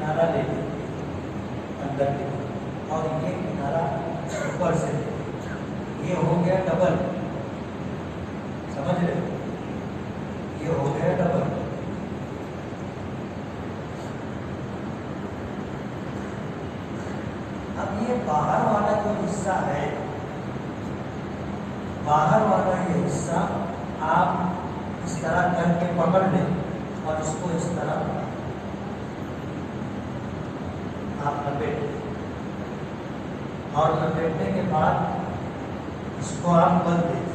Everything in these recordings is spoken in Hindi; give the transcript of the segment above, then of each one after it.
किनारा ले लेंगे अंदर की और ये किनारा ऊपर से ले, ये हो गया डबल, समझ रहे हो, ये हो गया डबल। अब ये बाहर वाला जो हिस्सा है, बाहर वाला ये हिस्सा आप इस तरह करके पकड़ लें और इसको इस तरह आप लपेट, और लपेटने के बाद इसको आप बंद दें।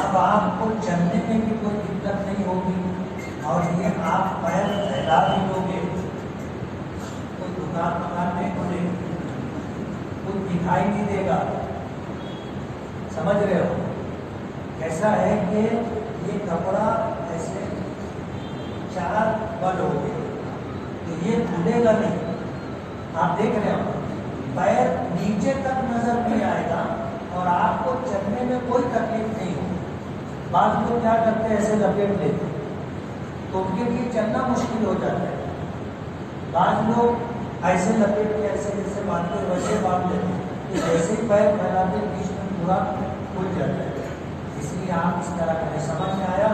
अब आपको चलने में भी कोई दिक्कत नहीं होगी और ये आप पैर फैला भी लोगे, कोई दुकान नहीं खुलेगी, कुछ दिखाई नहीं देगा। समझ रहे हो? कैसा है कि ये कपड़ा ऐसे चार बल हो गए तो ये खुलेगा नहीं। आप देख रहे हो पैर नीचे तक नजर नहीं आएगा और आपको चलने में कोई तकलीफ नहीं होगी। बाद लोग क्या करते हैं, ऐसे लपेट लेते हैं तो उनके लिए चलना मुश्किल हो जाता है। बाद लोग ऐसे लपेट के ऐसे जैसे बांधते वैसे बांध लेते हैं, जैसे ही पैर फैलाते बीच में पूरा खुल जाता है। इसलिए आप इस तरह करें। समझ में आया?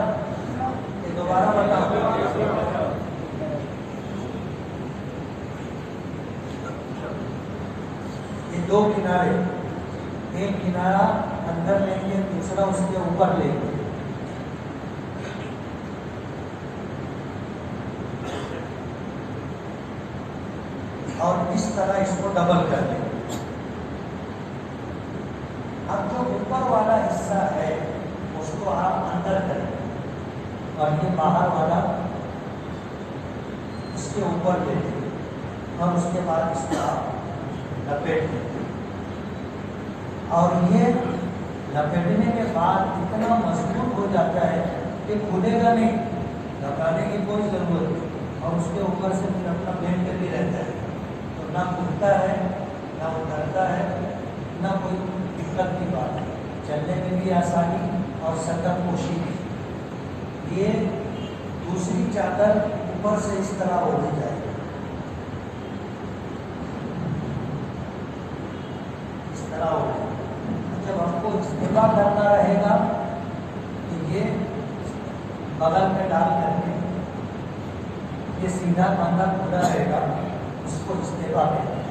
ये दोबारा बताओ। ये दो किनारे, एक किनारा अंदर लेंगे, दूसरा उसके ऊपर लेंगे। और इस तरह इसको डबल कर लेंगे। अब जो ऊपर वाला हिस्सा है उसको आप अंदर करेंगे और ये बाहर वाला इसके ऊपर ले लेंगे और उसके बाद इसको आप लपेट देंगे। और ये लपेटने के बाद इतना मजबूत हो जाता है कि खुलेगा नहीं, लगाने की कोई ज़रूरत नहीं और उसके ऊपर से फिर अपना बेल्ट भी रहता है, तो ना खुलता है ना उतरता है, ना कोई दिक्कत की बात है। चलने में भी आसानी और सकत पोशी भी। ये दूसरी चादर ऊपर से इस तरह होती जाएगी, इस तरह हो। जब हमको इस्तेफा करना रहेगा तो ये बगल में डाल करके ये सीधा कंधा खुला रहेगा, उसको इस्तेफा कहते हैं।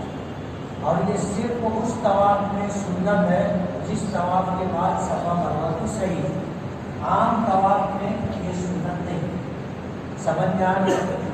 और ये सिर्फ उस तवाफ में सुन्नत है जिस तवाफ के बाद सफा मरवा तो सही है। आम तवाफ में ये सुन्नत नहीं। समझ में आ रहा है?